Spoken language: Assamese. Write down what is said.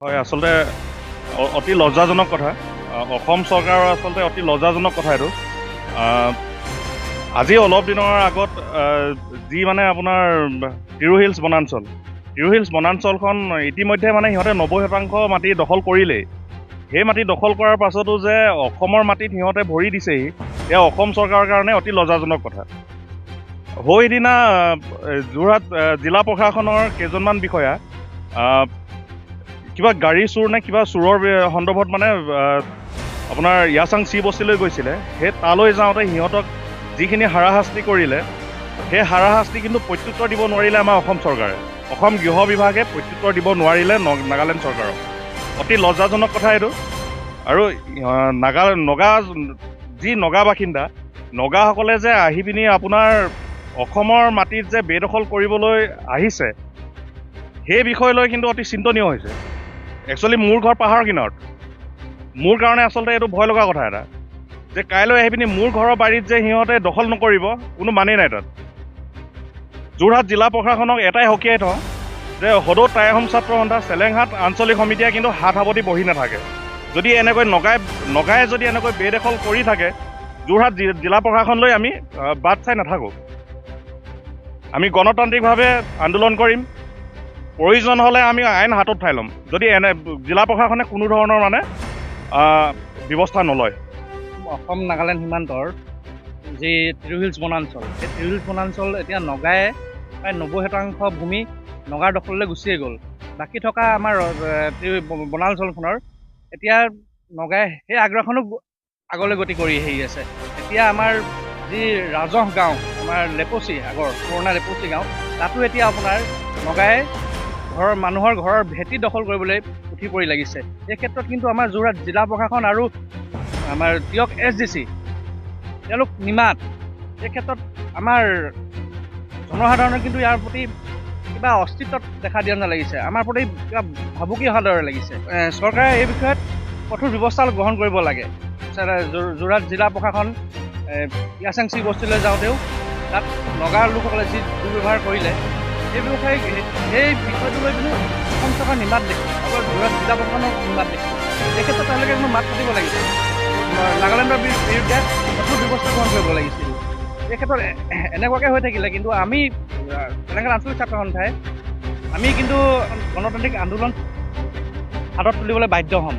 হয় আচলতে অতি লজ্জাজনক কথা। অসম চৰকাৰৰ আচলতে অতি লজ্জাজনক কথা এইটো। আজি অলপ দিনৰ আগত যি মানে আপোনাৰ তিৰু হিলছ বনাঞ্চলখন ইতিমধ্যে মানে সিহঁতে 90% মাটি দখল কৰিলেই। সেই মাটি দখল কৰাৰ পাছতো যে অসমৰ মাটিত সিহঁতে ভৰি দিছেহি, এয়া অসম চৰকাৰৰ কাৰণে অতি লজ্জাজনক কথা। সেইদিনা যোৰহাট জিলা প্ৰশাসনৰ কেইজনমান বিষয়া কিবা গাড়ী চোৰ নে কিবা চোৰৰ সন্দৰ্ভত মানে আপোনাৰ ইয়াচাং চি বস্তিলৈ গৈছিলে। সেই তালৈ যাওঁতে সিহঁতক যিখিনি হাৰাশাস্তি কৰিলে, সেই হাৰাশাস্তি কিন্তু প্ৰত্যুত্তৰ দিব নোৱাৰিলে আমাৰ অসম চৰকাৰে। অসম গৃহ বিভাগে প্ৰত্যুত্তৰ দিব নোৱাৰিলে নাগালেণ্ড চৰকাৰক। অতি লজ্জাজনক কথা এইটো। আৰু নগা বাসিন্দা, নগাসকলে যে আহি পিনি আপোনাৰ অসমৰ মাটিত যে বেদখল কৰিবলৈ আহিছে, সেই বিষয় লৈ কিন্তু অতি চিন্তনীয় হৈছে। একচুৱেলি মোৰ ঘৰ পাহাৰৰ কিনাৰত। মোৰ কাৰণে আচলতে এইটো ভয় লগা কথা এটা, যে কাইলৈ আহি পিনি মোৰ ঘৰৰ বাৰীত যে সিহঁতে দখল নকৰিব, কোনো মানেই নাই তাত। যোৰহাট জিলা প্ৰশাসনক এটাই সকীয়াই থওঁ যে সদৌ টাই আহোম ছাত্ৰ সন্থা চেলেংহাট আঞ্চলিক সমিতিয়ে কিন্তু হাত সাৱটি বহি নাথাকে। যদি এনেকৈ নগাই যদি এনেকৈ বেদখল কৰি থাকে, যোৰহাট জিলা প্ৰশাসনলৈ আমি বাট চাই নাথাকোঁ। আমি গণতান্ত্ৰিকভাৱে আন্দোলন কৰিম। প্ৰয়োজন হ'লে আমি আইন হাতত উঠাই ল'ম, যদি জিলা প্ৰশাসনে কোনো ধৰণৰ মানে ব্যৱস্থা নলয়। অসম নাগালেণ্ড সীমান্তৰ যি তিৰু হিলছ বনাঞ্চল, সেই তিৰু হিলছ বনাঞ্চল এতিয়া নগাই প্ৰায় 90% ভূমি নগাৰ দখললৈ গুচিয়ে গ'ল। বাকী থকা আমাৰ বনাঞ্চলখনৰ এতিয়া নগাই সেই আগ্ৰাসনো আগলৈ গতি কৰি আহি আছে। এতিয়া আমাৰ যি ৰাজহ গাঁও, আমাৰ লেপচি আগৰ পুৰণা লেপচি গাঁও, তাতো এতিয়া আপোনাৰ নগাই মানুহৰ ঘৰৰ ভেটি দখল কৰিবলৈ উঠি পৰি লাগিছে। এই ক্ষেত্ৰত কিন্তু আমাৰ যোৰহাট জিলা প্ৰশাসন আৰু আমাৰ দিয়ক SDC তেওঁলোক নিমাত। এই ক্ষেত্ৰত আমাৰ জনসাধাৰণৰ কিন্তু ইয়াৰ প্ৰতি কিবা অস্তিত্বত দেখা দিয়া নালাগিছে, আমাৰ প্ৰতি কিবা ভাবুকি অহাৰ দৰে লাগিছে। চৰকাৰে এই বিষয়ত কঠোৰ ব্যৱস্থা গ্ৰহণ কৰিব লাগে। যোৰহাট জিলা প্ৰশাসন ইয়াচাং চি বস্তিলৈ যাওঁতেও তাত নগাৰ লোকসকলে যি দুৰ্ব্যৱহাৰ কৰিলে, সেই বিষয়টো লৈ পিনে অসম চৰকাৰ নিমাত দেখে, অকল যোৰহাট জিলা প্ৰশাসনৰ নিমাত দেখে। এই ক্ষেত্ৰত তেওঁলোকে কিন্তু মাত পাতিব লাগিছিল, নাগালেণ্ডৰ বিৰুদ্ধে কঠোৰ ব্যৱস্থা গ্ৰহণ কৰিব লাগিছিল। এই ক্ষেত্ৰত এনেকুৱাকৈ হৈ থাকিলে কিন্তু আমি চেলেংহাট আঞ্চলিক ছাত্ৰ সন্থাই আমি কিন্তু গণতান্ত্ৰিক আন্দোলন হাতত তুলিবলৈ বাধ্য হ'ম।